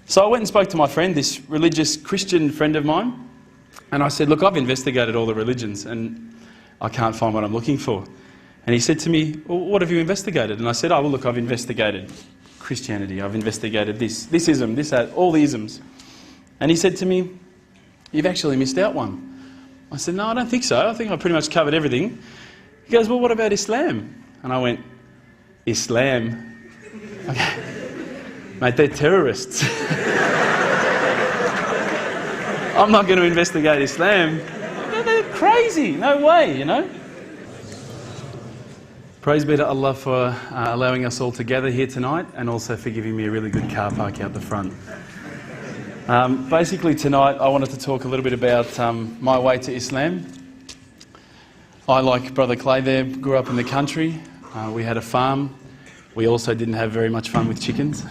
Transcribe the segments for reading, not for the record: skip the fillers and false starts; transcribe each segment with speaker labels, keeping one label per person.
Speaker 1: So I went and spoke to my friend, this religious Christian friend of mine, and I said, look, I've investigated all the religions and I can't find what I'm looking for. And he said to me, well, what have you investigated? And I said, oh, well, look, I've investigated Christianity, I've investigated this ism, this, that, all the isms. And he said to me, you've actually missed out one. I said, no, I don't think so. I think I pretty much covered everything. He goes, well, what about Islam? And I went, Islam? Okay. Mate, they're terrorists. I'm not going to investigate Islam. They're crazy. No way, you know. Praise be to Allah for allowing us all to gather here tonight, and also for giving me a really good car park out the front. Basically tonight I wanted to talk a little bit about my way to Islam. I, like Brother Clay there, grew up in the country. We had a farm. We also didn't have very much fun with chickens.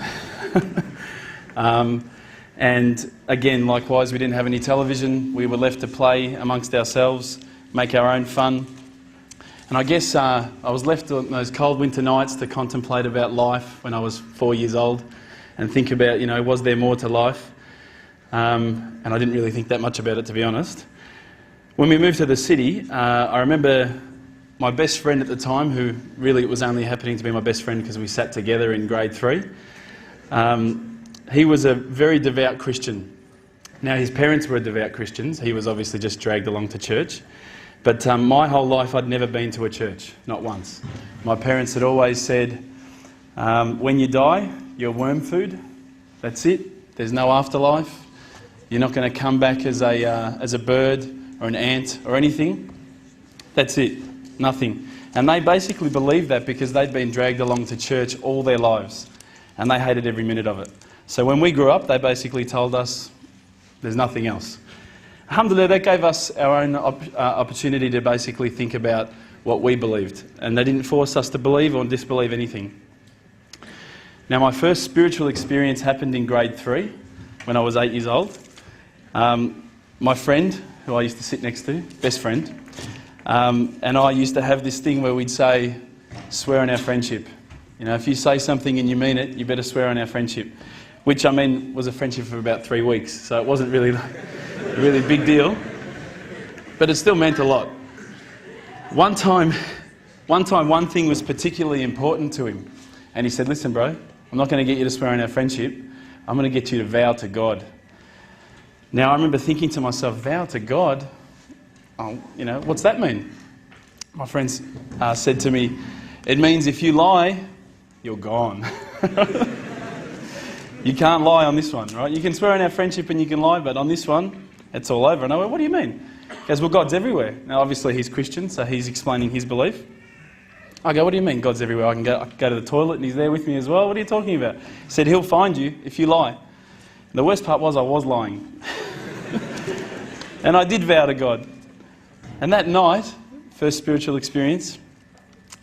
Speaker 1: And again, likewise, we didn't have any television. We were left to play amongst ourselves, make our own fun. And I guess I was left on those cold winter nights to contemplate about life when I was 4 years old and think about, you know, was there more to life? And I didn't really think that much about it, to be honest. When we moved to the city, I remember my best friend at the time, who really it was only happening to be my best friend because we sat together in grade 3. He was a very devout Christian. Now, his parents were devout Christians. He was obviously just dragged along to church. But my whole life I'd never been to a church, not once. My parents had always said, when you die, you're worm food. That's it. There's no afterlife. You're not going to come back as a bird or an ant or anything. That's it. Nothing. And they basically believed that because they'd been dragged along to church all their lives. And they hated every minute of it. So when we grew up, they basically told us there's nothing else. Alhamdulillah, that gave us our own opportunity to basically think about what we believed. And they didn't force us to believe or disbelieve anything. Now, my first spiritual experience happened in grade 3 when I was 8 years old. My friend, who I used to sit next to, best friend, and I used to have this thing where we'd say, swear on our friendship. You know, if you say something and you mean it, you better swear on our friendship. Which, I mean, was a friendship for about 3 weeks, so it wasn't really a really big deal. But it still meant a lot. One time, one thing was particularly important to him. And he said, listen, bro, I'm not going to get you to swear on our friendship. I'm going to get you to vow to God. Now, I remember thinking to myself, vow to God? Oh, you know, what's that mean? My friends said to me, it means if you lie, you're gone. You can't lie on this one, right? You can swear on our friendship and you can lie, but on this one, it's all over. And I went, what do you mean? He goes, well, God's everywhere. Now, obviously, he's Christian, so he's explaining his belief. I go, what do you mean God's everywhere? I can go to the toilet and he's there with me as well. What are you talking about? He said, he'll find you if you lie. And the worst part was I was lying. And I did vow to God. And that night, first spiritual experience,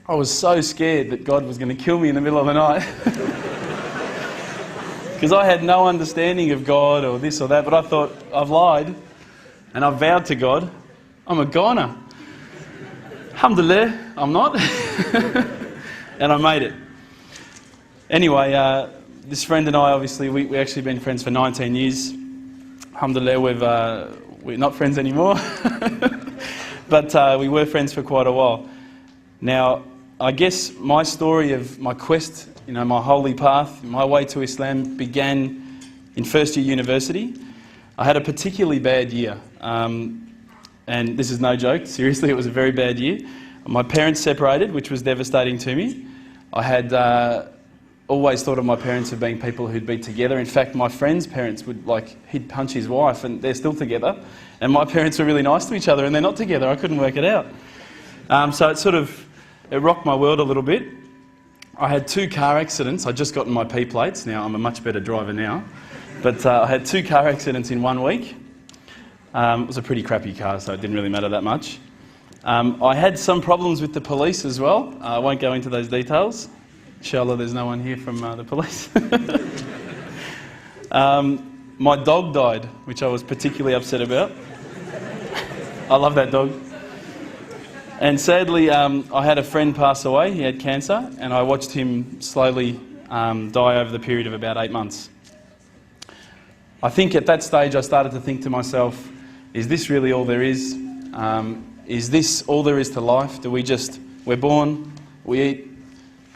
Speaker 1: I was so scared that God was going to kill me in the middle of the night. Because I had no understanding of God or this or that, but I thought, I've lied and I've vowed to God, I'm a goner. Alhamdulillah, I'm not. And I made it. Anyway, this friend and I, obviously, we actually been friends for 19 years. Alhamdulillah, we're not friends anymore. But we were friends for quite a while. Now, I guess my story of my quest, you know, my holy path, my way to Islam began in first year university. I had a particularly bad year. And this is no joke, seriously, it was a very bad year. My parents separated, which was devastating to me. I had always thought of my parents as being people who'd be together. In fact, my friend's parents would, he'd punch his wife and they're still together. And my parents were really nice to each other and they're not together. I couldn't work it out. So it rocked my world a little bit. I had 2 car accidents. I'd just gotten my P plates. Now, I'm a much better driver now. But I had 2 car accidents in 1 week. It was a pretty crappy car, so it didn't really matter that much. I had some problems with the police as well. I won't go into those details. Inshallah, there's no one here from the police. My dog died, which I was particularly upset about. I love that dog. And sadly, I had a friend pass away. He had cancer, and I watched him slowly die over the period of about 8 months. I think at that stage I started to think to myself, is this really all there is? Is this all there is to life? We're born, we eat,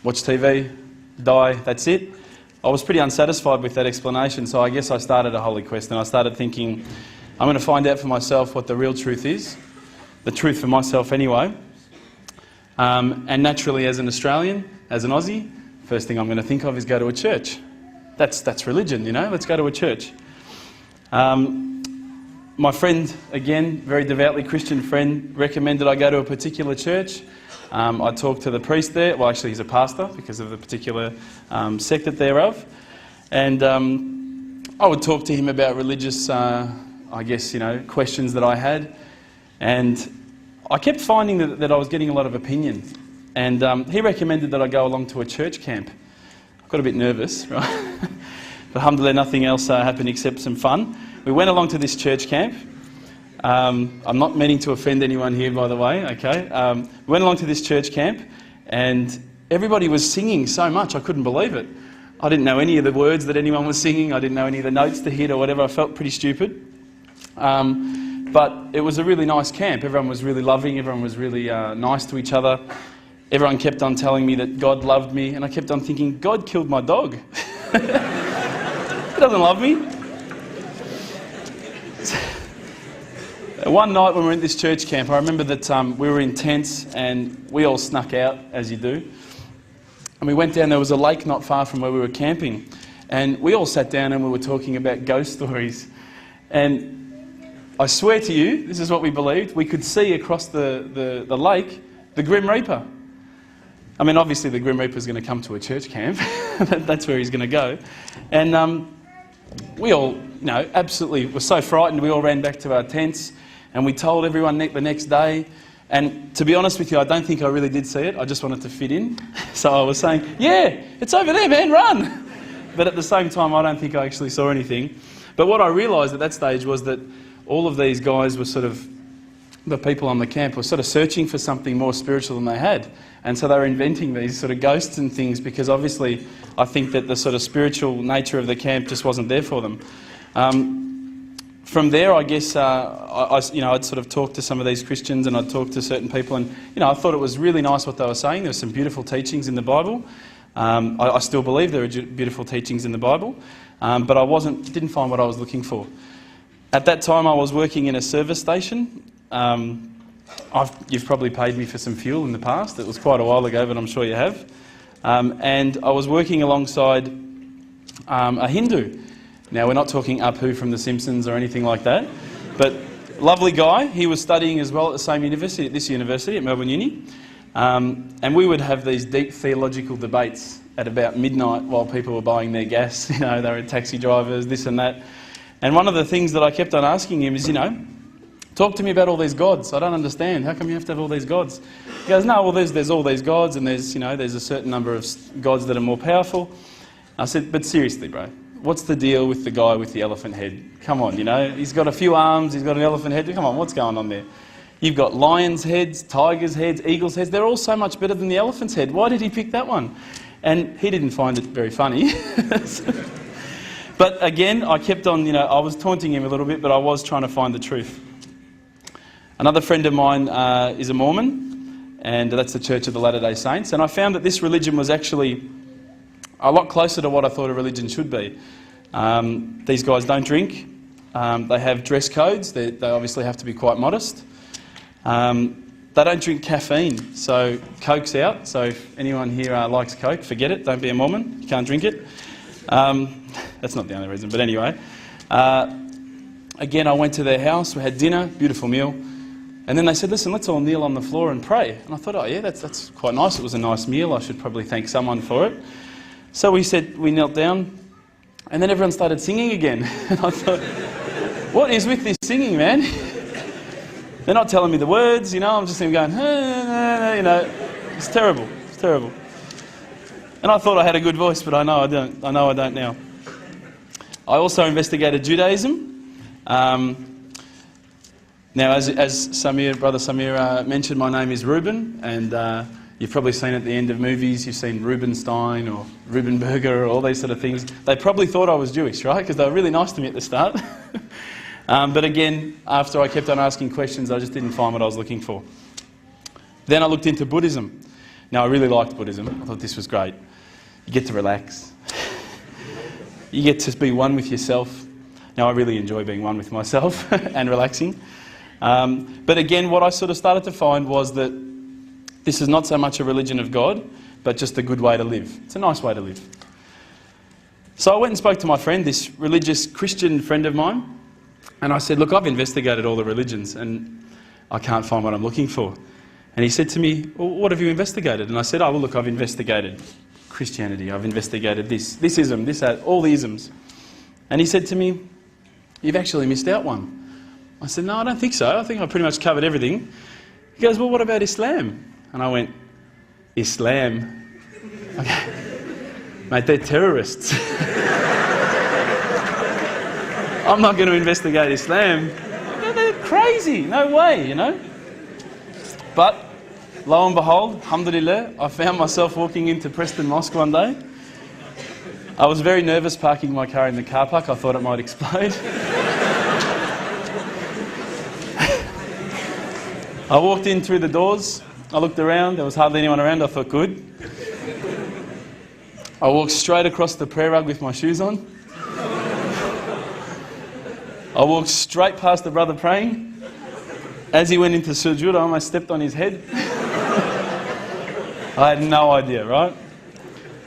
Speaker 1: watch TV, die, that's it? I was pretty unsatisfied with that explanation, so I guess I started a holy quest, and I started thinking, I'm going to find out for myself what the real truth is, the truth for myself anyway. And naturally, as an Australian, as an Aussie, first thing I'm going to think of is go to a church. That's religion, you know, let's go to a church. My friend, again, very devoutly Christian friend, recommended I go to a particular church. I talked to the priest there. Well, actually, he's a pastor because of the particular sect that they're of. And I would talk to him about religious, I guess, you know, questions that I had. And I kept finding that I was getting a lot of opinion. And he recommended that I go along to a church camp. I got a bit nervous, right? But alhamdulillah, nothing else happened except some fun. We went along to this church camp. I'm not meaning to offend anyone here, by the way, okay? We went along to this church camp, and everybody was singing so much, I couldn't believe it. I didn't know any of the words that anyone was singing. I didn't know any of the notes to hit or whatever. I felt pretty stupid. But it was a really nice camp. Everyone was really loving. Everyone was really nice to each other. Everyone kept on telling me that God loved me, and I kept on thinking, God killed my dog. He doesn't love me. One night when we were in this church camp, I remember that we were in tents and we all snuck out, as you do. And we went down, there was a lake not far from where we were camping. And we all sat down and we were talking about ghost stories. And I swear to you, this is what we believed, we could see across the lake the Grim Reaper. I mean, obviously the Grim Reaper's going to come to a church camp. That's where he's going to go. And we all, you know, absolutely were so frightened, we all ran back to our tents. And we told everyone the next day. And to be honest with you, I don't think I really did see it. I just wanted to fit in. So I was saying, yeah, it's over there, man, run. But at the same time, I don't think I actually saw anything. But what I realised at that stage was that all of these guys were sort of, the people on the camp were sort of searching for something more spiritual than they had. And so they were inventing these sort of ghosts and things because obviously I think that the sort of spiritual nature of the camp just wasn't there for them. From there, I guess, I'd sort of talked to some of these Christians and I'd talked to certain people and, you know, I thought it was really nice what they were saying. There were some beautiful teachings in the Bible. I still believe there are beautiful teachings in the Bible, but I didn't find what I was looking for. At that time, I was working in a service station. You've probably paid me for some fuel in the past. It was quite a while ago, but I'm sure you have. And I was working alongside a Hindu. Now, we're not talking Apu from The Simpsons or anything like that, but lovely guy. He was studying as well at the same university, at this university, at Melbourne Uni. And we would have these deep theological debates at about midnight while people were buying their gas. You know, they were taxi drivers, this and that. And one of the things that I kept on asking him is, you know, talk to me about all these gods. I don't understand. How come you have to have all these gods? He goes, no, well, there's all these gods and there's a certain number of gods that are more powerful. I said, but seriously, bro. What's the deal with the guy with the elephant head? Come on, you know, he's got a few arms, he's got an elephant head. Come on, what's going on there? You've got lions' heads, tigers' heads, eagles' heads. They're all so much better than the elephant's head. Why did he pick that one? And he didn't find it very funny. But again, I kept on, you know, I was taunting him a little bit, but I was trying to find the truth. Another friend of mine is a Mormon, and that's the Church of the Latter-day Saints. And I found that this religion was actually a lot closer to what I thought a religion should be. These guys don't drink. They have dress codes. They obviously have to be quite modest. They don't drink caffeine, so Coke's out. So if anyone here likes Coke, forget it. Don't be a Mormon. You can't drink it. That's not the only reason, but anyway. Again, I went to their house. We had dinner, beautiful meal. And then they said, listen, let's all kneel on the floor and pray. And I thought, oh yeah, that's quite nice. It was a nice meal. I should probably thank someone for it. So we knelt down, and then everyone started singing again. And I thought, what is with this singing, man? They're not telling me the words, you know, I'm just going, you know, it's terrible, it's terrible. And I thought I had a good voice, but I know I don't now. I also investigated Judaism. Now, as Brother Samir mentioned, my name is Reuben, and You've probably seen at the end of movies, you've seen Rubenstein or Rubenberger or all these sort of things. They probably thought I was Jewish, right? Because they were really nice to me at the start. But again, after I kept on asking questions, I just didn't find what I was looking for. Then I looked into Buddhism. Now, I really liked Buddhism. I thought this was great. You get to relax. You get to be one with yourself. Now, I really enjoy being one with myself and relaxing. But again, what I sort of started to find was that this is not so much a religion of God, but just a good way to live. It's a nice way to live. So I went and spoke to my friend, this religious Christian friend of mine, and I said, look, I've investigated all the religions and I can't find what I'm looking for. And he said to me, well, what have you investigated? And I said, oh, well, look, I've investigated Christianity, I've investigated this ism, this, that, all the isms. And he said to me, you've actually missed out one. I said, no, I don't think so. I think I've pretty much covered everything. He goes, well, what about Islam? And I went, Islam? Okay. Mate, they're terrorists. I'm not going to investigate Islam. They're crazy. No way, you know. But, lo and behold, alhamdulillah, I found myself walking into Preston Mosque one day. I was very nervous parking my car in the car park. I thought it might explode. I walked in through the doors. I looked around, there was hardly anyone around, I thought, good. I walked straight across the prayer rug with my shoes on. I walked straight past the brother praying. As he went into sujood, I almost stepped on his head. I had no idea, right?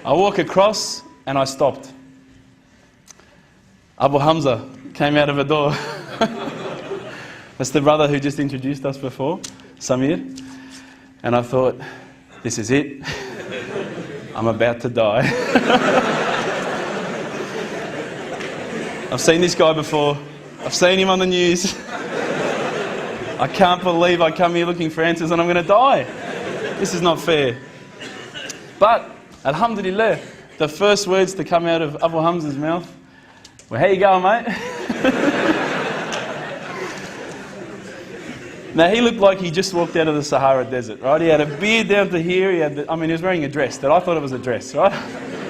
Speaker 1: I walk across and I stopped. Abu Hamza came out of a door. That's the brother who just introduced us before, Samir. And I thought, this is it. I'm about to die. I've seen this guy before. I've seen him on the news. I can't believe I come here looking for answers and I'm going to die. This is not fair. But, alhamdulillah, the first words to come out of Abu Hamza's mouth were, how you going, mate? Now, he looked like he just walked out of the Sahara Desert, right? He had a beard down to here. He was wearing a dress that I thought it was a dress, right?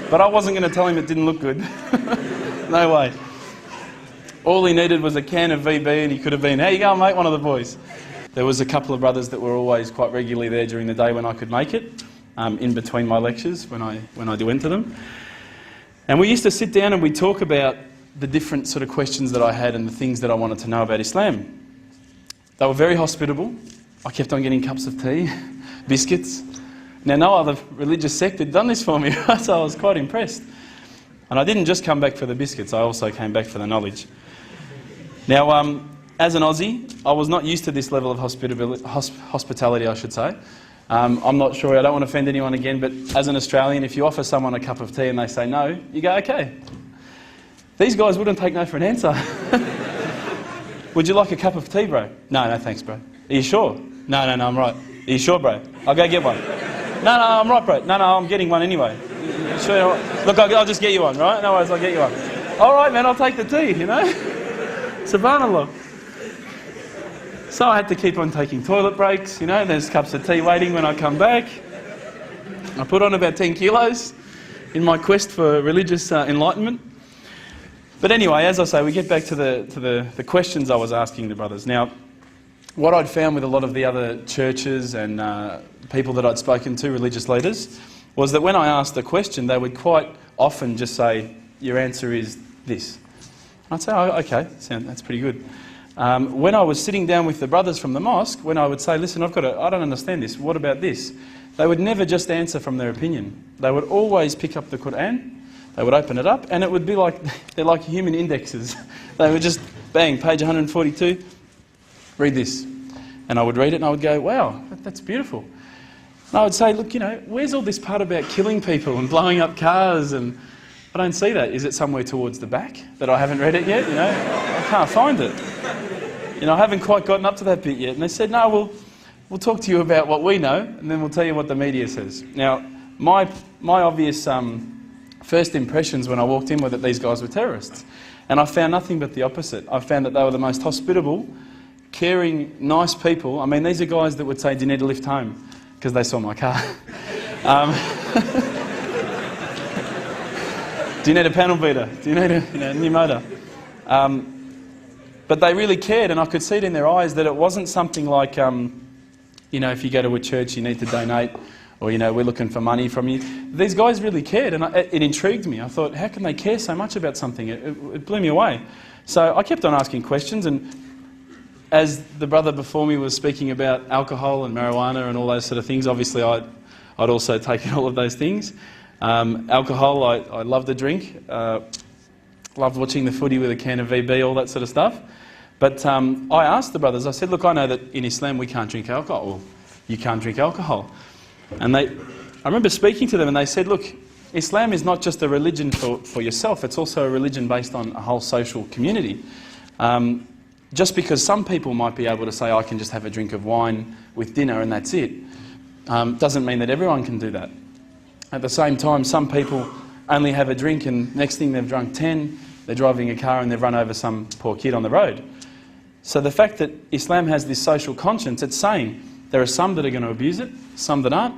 Speaker 1: But I wasn't going to tell him it didn't look good. No way. All he needed was a can of VB and he could have been, how you going, mate? One of the boys. There was a couple of brothers that were always quite regularly there during the day when I could make it, in between my lectures when I went to them. And we used to sit down and we'd talk about the different sort of questions that I had and the things that I wanted to know about Islam. They were very hospitable. I kept on getting cups of tea, biscuits. Now, no other religious sect had done this for me, right? So I was quite impressed. And I didn't just come back for the biscuits, I also came back for the knowledge. Now, as an Aussie, I was not used to this level of hospitality, I should say. I'm not sure, I don't want to offend anyone again, but as an Australian, if you offer someone a cup of tea and they say no, you go, okay. These guys wouldn't take no for an answer. Would you like a cup of tea, bro? No, thanks, bro. Are you sure? No, I'm right. Are you sure, bro? I'll go get one. No, I'm right, bro. No, I'm getting one anyway. Sure. Look, I'll just get you one, right? No worries, I'll get you one. All right, man, I'll take the tea, you know? Subhanallah. So I had to keep on taking toilet breaks, you know, there's cups of tea waiting when I come back. I put on about 10 kilos in my quest for religious enlightenment. But anyway, as I say, we get back to the questions I was asking the brothers. Now, what I'd found with a lot of the other churches and people that I'd spoken to, religious leaders, was that when I asked a question, they would quite often just say, your answer is this. I'd say, oh, okay, that's pretty good. When I was sitting down with the brothers from the mosque, when I would say, listen, I don't understand this, what about this? They would never just answer from their opinion. They would always pick up the Quran, they would open it up, and it would be like, they're like human indexes. They would just, bang, page 142, read this. And I would read it and I would go, wow, that's beautiful. And I would say, look, you know, where's all this part about killing people and blowing up cars? And I don't see that. Is it somewhere towards the back that I haven't read it yet? You know, I can't find it. You know, I haven't quite gotten up to that bit yet. And they said, no, we'll talk to you about what we know and then we'll tell you what the media says. Now, my obvious first impressions when I walked in were that these guys were terrorists. And I found nothing but the opposite. I found that they were the most hospitable, caring, nice people. I mean, these are guys that would say, do you need a lift home? because they saw my car. Um, do you need a panel beater? Do you need a new motor? But they really cared, and I could see it in their eyes that it wasn't something like, if you go to a church, you need to donate, or, we're looking for money from you. These guys really cared, and it intrigued me. I thought, how can they care so much about something? It blew me away. So I kept on asking questions, and as the brother before me was speaking about alcohol and marijuana and all those sort of things, obviously I'd also taken all of those things. Alcohol, I loved to drink. Loved watching the footy with a can of VB, all that sort of stuff. But I asked the brothers, I said, look, I know that in Islam we can't drink alcohol. Well, you can't drink alcohol. And I remember speaking to them and they said, look, Islam is not just a religion for yourself, it's also a religion based on a whole social community. Just because some people might be able to say, I can just have a drink of wine with dinner and that's it, doesn't mean that everyone can do that. At the same time, some people only have a drink and next thing they've drunk 10, they're driving a car and they've run over some poor kid on the road. So the fact that Islam has this social conscience, it's saying there are some that are going to abuse it, some that aren't.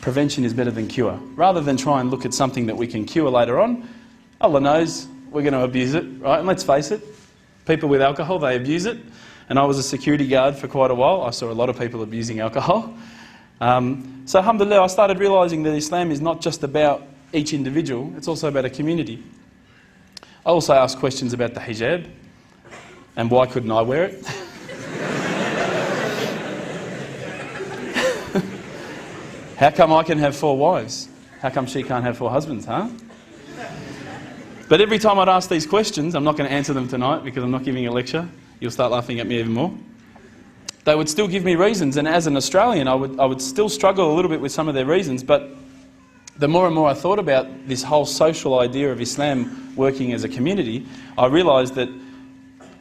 Speaker 1: Prevention is better than cure. Rather than try and look at something that we can cure later on, Allah knows we're going to abuse it, right? And let's face it, people with alcohol, they abuse it. And I was a security guard for quite a while. I saw a lot of people abusing alcohol. So alhamdulillah, I started realising that Islam is not just about each individual, it's also about a community. I also asked questions about the hijab and why couldn't I wear it. How come I can have 4 wives? How come she can't have 4 husbands, huh? But every time I'd ask these questions, I'm not going to answer them tonight because I'm not giving a lecture. You'll start laughing at me even more. They would still give me reasons, and as an Australian I would still struggle a little bit with some of their reasons, but the more and more I thought about this whole social idea of Islam working as a community, I realised that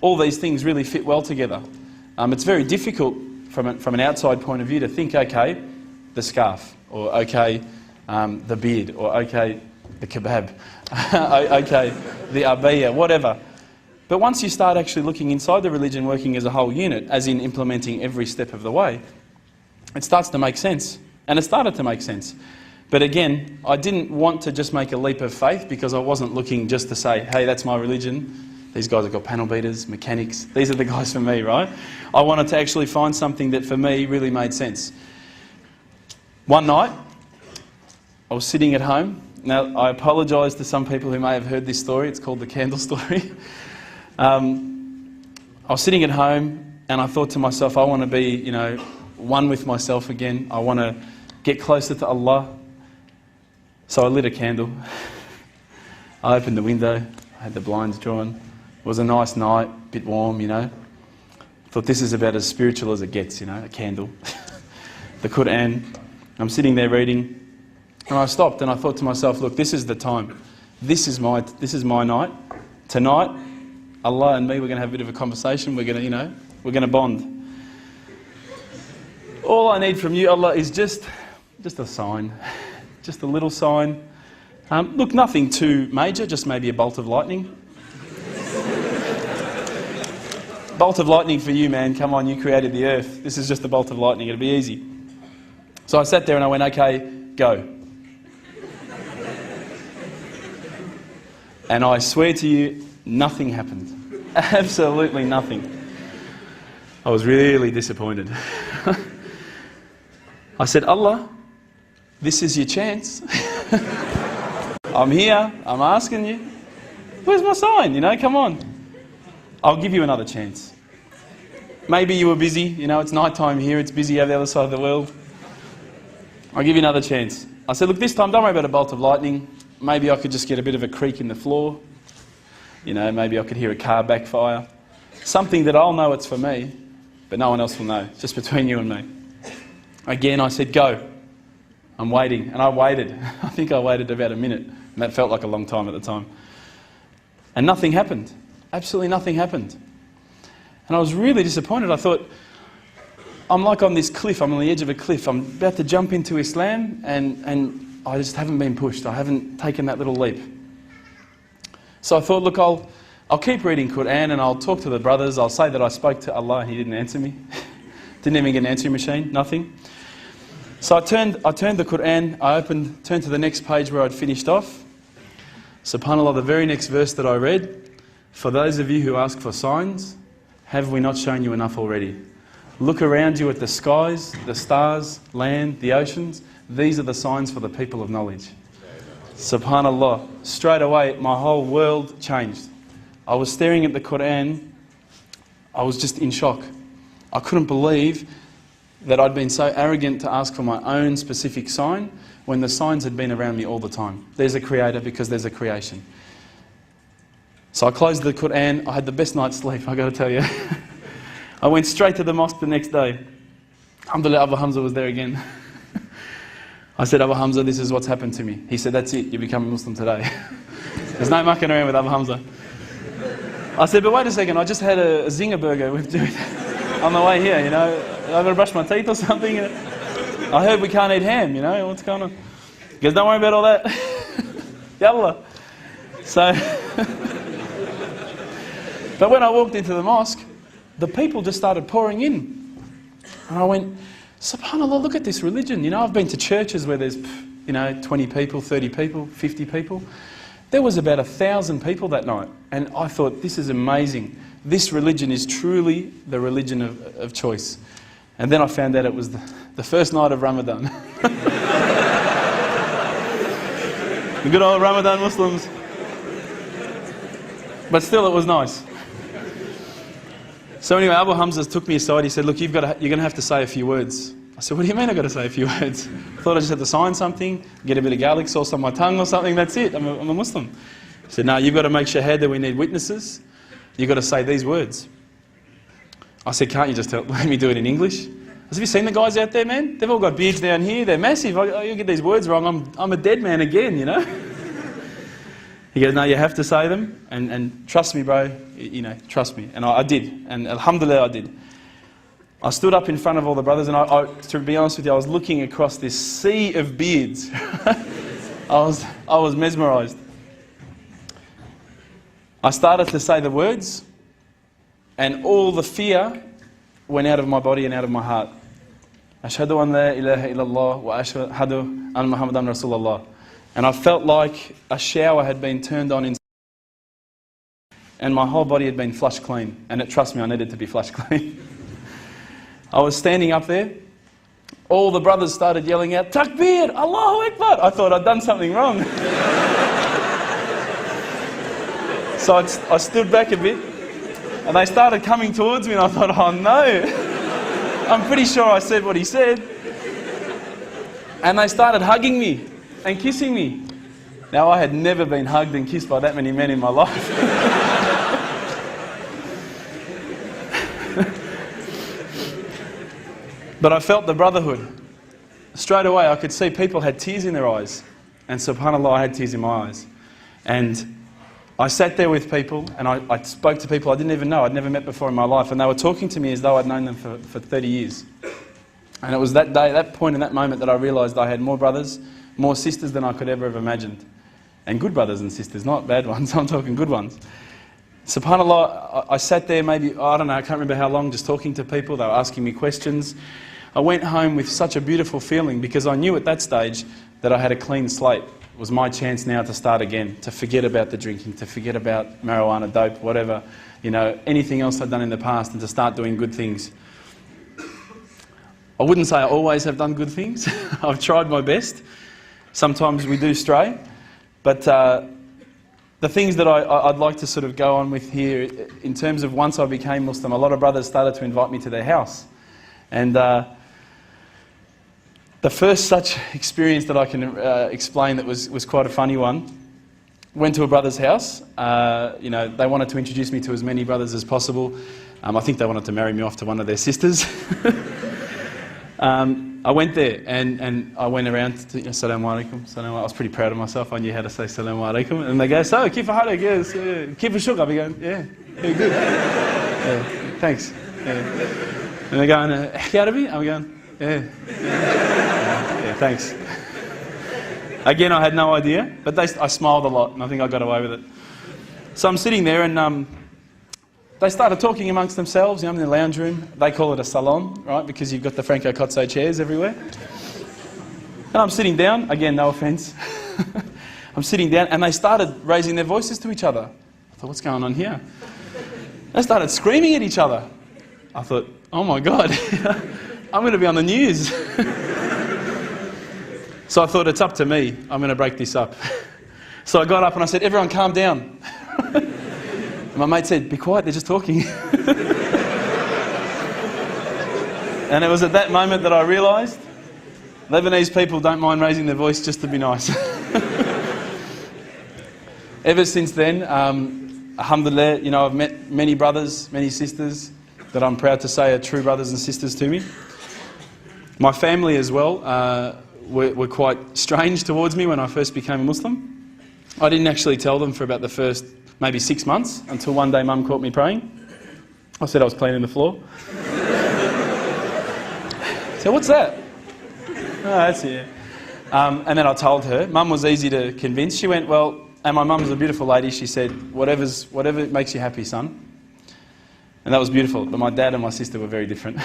Speaker 1: all these things really fit well together. It's very difficult from an outside point of view to think, okay, the scarf, or okay, the beard, or okay, the kebab, okay, the abaya, whatever. But once you start actually looking inside the religion working as a whole unit, as in implementing every step of the way, it starts to make sense. And it started to make sense. But again, I didn't want to just make a leap of faith because I wasn't looking just to say, hey, that's my religion. These guys have got panel beaters, mechanics. These are the guys for me, right? I wanted to actually find something that for me really made sense. One night, I was sitting at home. Now, I apologise to some people who may have heard this story. It's called the candle story. I was sitting at home and I thought to myself, I want to be, one with myself again. I want to get closer to Allah. So I lit a candle. I opened the window. I had the blinds drawn. It was a nice night, a bit warm, Thought this is about as spiritual as it gets, a candle. The Quran. I'm sitting there reading. And I stopped and I thought to myself, look, this is the time. This is my night. Tonight, Allah and me, we're going to have a bit of a conversation. We're going to bond. All I need from you, Allah, is just a sign. Just a little sign. Look, nothing too major, just maybe a bolt of lightning. Bolt of lightning for you, man. Come on, you created the earth. This is just a bolt of lightning. It'll be easy. So I sat there and I went, okay, go. And I swear to you, nothing happened. Absolutely nothing. I was really disappointed. I said, Allah, this is your chance. I'm here, I'm asking you. Where's my sign? Come on. I'll give you another chance. Maybe you were busy, it's night time here, it's busy over the other side of the world. I'll give you another chance. I said, look, this time don't worry about a bolt of lightning. Maybe I could just get a bit of a creak in the floor. Maybe I could hear a car backfire. Something that I'll know it's for me, but no one else will know, just between you and me. Again, I said, go. I'm waiting. And I waited. I think I waited about a minute. And that felt like a long time at the time. And nothing happened. Absolutely nothing happened. And I was really disappointed. I thought, I'm like on this cliff. I'm on the edge of a cliff. I'm about to jump into Islam and I just haven't been pushed. I haven't taken that little leap. So I thought, look, I'll keep reading Quran and I'll talk to the brothers. I'll say that I spoke to Allah and He didn't answer me. Didn't even get an answering machine. Nothing. So I turned the Quran, turned to the next page where I'd finished off. SubhanAllah, the very next verse that I read, for those of you who ask for signs, have we not shown you enough already? Look around you at the skies, the stars, land, the oceans. These are the signs for the people of knowledge. SubhanAllah. Straight away, my whole world changed. I was staring at the Quran. I was just in shock. I couldn't believe that I'd been so arrogant to ask for my own specific sign when the signs had been around me all the time. There's a creator because there's a creation. So I closed the Quran. I had the best night's sleep, I got to tell you. I went straight to the mosque the next day. Alhamdulillah, Abu Hamza was there again. I said, Abu Hamza, this is what's happened to me. He said, that's it, you become a Muslim today. There's no mucking around with Abu Hamza. I said, but wait a second, I just had a zinger burger with dude on the way here, you know. I've got to brush my teeth or something. I heard we can't eat ham, you know, what's going on? He goes, don't worry about all that. Yallah. So, but when I walked into the mosque, the people just started pouring in. And I went, SubhanAllah, look at this religion. You know, I've been to churches where there's, you know, 20 people, 30 people, 50 people. There was about 1,000 people that night. And I thought, this is amazing. This religion is truly the religion of choice. And then I found out it was the first night of Ramadan. The good old Ramadan Muslims. But still, it was nice. So anyway, Abu Hamza took me aside. He said, look, you're going to have to say a few words. I said, what do you mean I've got to say a few words? I thought I just had to sign something, get a bit of garlic sauce on my tongue or something, that's it. I'm a Muslim. He said, no, you've got to make shahada, we need witnesses. You've got to say these words. I said, can't you just let me do it in English? I said, have you seen the guys out there, man? They've all got beards down here, they're massive. You get these words wrong, I'm a dead man again, you know? He goes, no, you have to say them, and trust me, bro, you know, trust me. And I did, and alhamdulillah I did. I stood up in front of all the brothers, and to be honest with you, I was looking across this sea of beards. I was mesmerised. I started to say the words, and all the fear went out of my body and out of my heart. Ashhadu an la ilaha illallah wa ashhadu an Muhammadan Rasulullah. And I felt like a shower had been turned on inside, and my whole body had been flushed clean. And trust me, I needed to be flushed clean. I was standing up there. All the brothers started yelling out, Takbir, Allahu Akbar. I thought I'd done something wrong. So I stood back a bit, and they started coming towards me, and I thought, oh no. I'm pretty sure I said what he said. And they started hugging me and kissing me. Now, I had never been hugged and kissed by that many men in my life. But I felt the brotherhood. Straight away, I could see people had tears in their eyes. And subhanAllah, I had tears in my eyes. And I sat there with people, and I spoke to people I didn't even know, I'd never met before in my life. And they were talking to me as though I'd known them for 30 years. And it was that day, that point in that moment that I realised I had more brothers, more sisters than I could ever have imagined. And good brothers and sisters, not bad ones, I'm talking good ones. SubhanAllah, I sat there maybe, I don't know, I can't remember how long, just talking to people. They were asking me questions. I went home with such a beautiful feeling because I knew at that stage that I had a clean slate. It was my chance now to start again, to forget about the drinking, to forget about marijuana, dope, whatever, you know, anything else I'd done in the past, and to start doing good things. I wouldn't say I always have done good things. I've tried my best. Sometimes we do stray. But the things that I'd like to sort of go on with here, in terms of once I became Muslim, a lot of brothers started to invite me to their house. And the first such experience that I can explain that was quite a funny one, went to a brother's house. You know, they wanted to introduce me to as many brothers as possible. I think they wanted to marry me off to one of their sisters. I went there and I went around to Assalamu alaikum. I was pretty proud of myself. I knew how to say Assalamu alaikum. And they go, so, kifa halak, yes, kifa shuk. I'll be going, yeah, good. Yeah, thanks. Yeah. And they're going, Yahki Arabi? I'm going, yeah, thanks. Again, I had no idea, but I smiled a lot, and I think I got away with it. So I'm sitting there, and they started talking amongst themselves, you know, in the lounge room. They call it a salon, right, because you've got the Franco Cozzo chairs everywhere. And I'm sitting down, again, no offence. I'm sitting down and they started raising their voices to each other. I thought, what's going on here? They started screaming at each other. I thought, oh my God, I'm going to be on the news. So I thought, it's up to me. I'm going to break this up. So I got up and I said, everyone calm down. And my mate said, be quiet, they're just talking. And it was at that moment that I realised Lebanese people don't mind raising their voice just to be nice. Ever since then, alhamdulillah, you know, I've met many brothers, many sisters that I'm proud to say are true brothers and sisters to me. My family as well were quite strange towards me when I first became a Muslim. I didn't actually tell them for about the first maybe 6 months until one day Mum caught me praying. I said I was cleaning the floor. So what's that? Oh, that's it. And then I told her. Mum was easy to convince. She went, well, and my mum's a beautiful lady. She said, whatever makes you happy, son. And that was beautiful. But my dad and my sister were very different.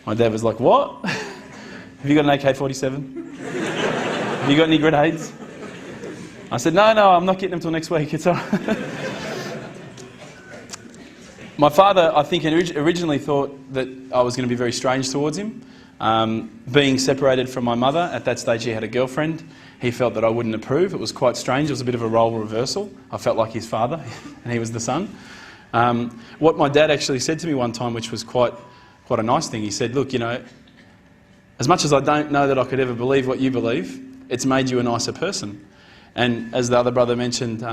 Speaker 1: My dad was like, what? Have you got an AK-47? Have you got any grenades? I said, no, I'm not getting them till next week. It's all right. My father, I think, originally thought that I was going to be very strange towards him. Being separated from my mother, at that stage he had a girlfriend. He felt that I wouldn't approve. It was quite strange. It was a bit of a role reversal. I felt like his father and he was the son. What my dad actually said to me one time, which was quite a nice thing, he said, look, you know, as much as I don't know that I could ever believe what you believe, it's made you a nicer person. And as the other brother mentioned,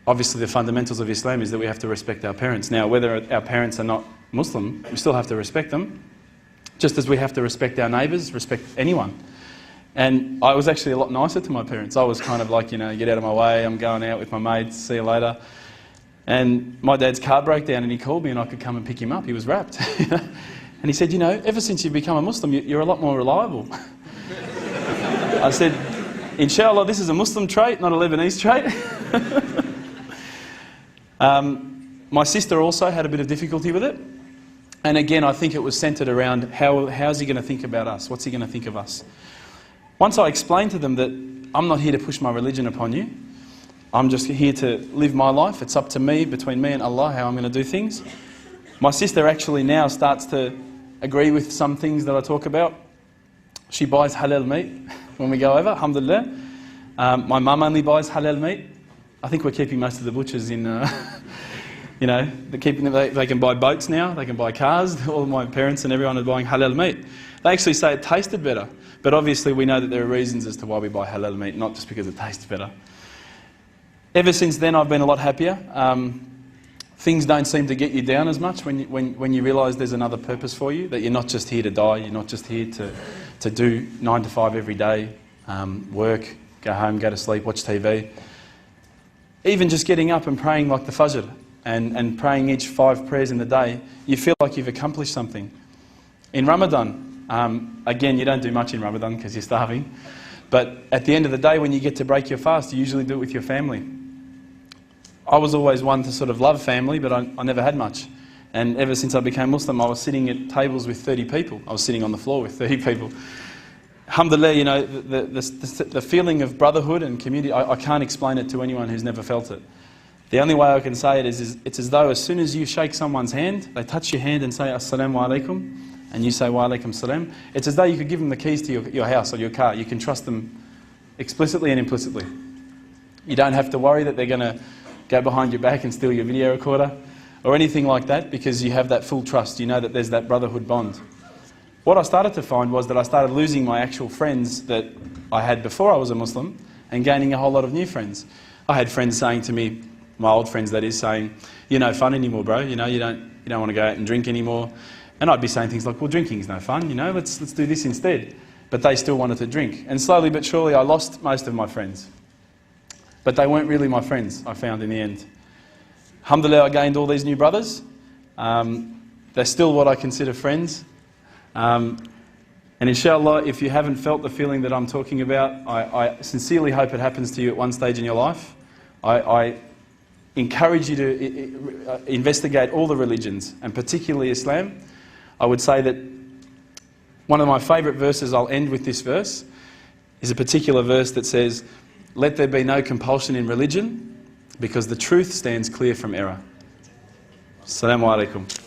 Speaker 1: obviously the fundamentals of Islam is that we have to respect our parents. Now, whether our parents are not Muslim, we still have to respect them, just as we have to respect our neighbours, respect anyone. And I was actually a lot nicer to my parents. I was kind of like, you know, get out of my way, I'm going out with my mates, see you later. And my dad's car broke down and he called me and I could come and pick him up. He was wrapped. And he said, you know, ever since you've become a Muslim, you're a lot more reliable. I said, inshallah, this is a Muslim trait, not a Lebanese trait. My sister also had a bit of difficulty with it. And again, I think it was centred around how's he going to think about us? What's he going to think of us? Once I explained to them that I'm not here to push my religion upon you. I'm just here to live my life. It's up to me, between me and Allah, how I'm going to do things. My sister actually now starts to agree with some things that I talk about. She buys halal meat when we go over, alhamdulillah. My mum only buys halal meat. I think we're keeping most of the butchers in, you know, they're keeping them, they can buy boats now, they can buy cars. All of my parents and everyone are buying halal meat. They actually say it tasted better. But obviously we know that there are reasons as to why we buy halal meat, not just because it tastes better. Ever since then I've been a lot happier. Things don't seem to get you down as much when you realise there's another purpose for you, that you're not just here to die, you're not just here to do 9 to 5 every day, work, go home, go to sleep, watch TV. Even just getting up and praying like the Fajr and praying each 5 prayers in the day, you feel like you've accomplished something. In Ramadan, again, you don't do much in Ramadan because you're starving, but at the end of the day when you get to break your fast, you usually do it with your family. I was always one to sort of love family, but I never had much. And ever since I became Muslim, I was sitting at tables with 30 people. I was sitting on the floor with 30 people. Alhamdulillah, you know, the feeling of brotherhood and community, I can't explain it to anyone who's never felt it. The only way I can say it is it's as though as soon as you shake someone's hand, they touch your hand and say, Assalamu alaikum, and you say, Wa alaikum salam. It's as though you could give them the keys to your house or your car. You can trust them explicitly and implicitly. You don't have to worry that they're going to go behind your back and steal your video recorder or anything like that, because you have that full trust. You know that there's that brotherhood bond. What I started to find was that I started losing my actual friends that I had before I was a Muslim and gaining a whole lot of new friends. I had friends saying to me, my old friends that is, saying, you're no fun anymore, bro, you know, you don't want to go out and drink anymore. And I'd be saying things like, well, drinking's no fun, you know, let's do this instead. But they still wanted to drink. And slowly but surely I lost most of my friends. But they weren't really my friends, I found in the end. Alhamdulillah, I gained all these new brothers. They're still what I consider friends. And inshallah, if you haven't felt the feeling that I'm talking about, I sincerely hope it happens to you at one stage in your life. I encourage you to investigate all the religions, and particularly Islam. I would say that one of my favourite verses, I'll end with this verse, is a particular verse that says, "Let there be no compulsion in religion, because the truth stands clear from error." Assalamu alaikum.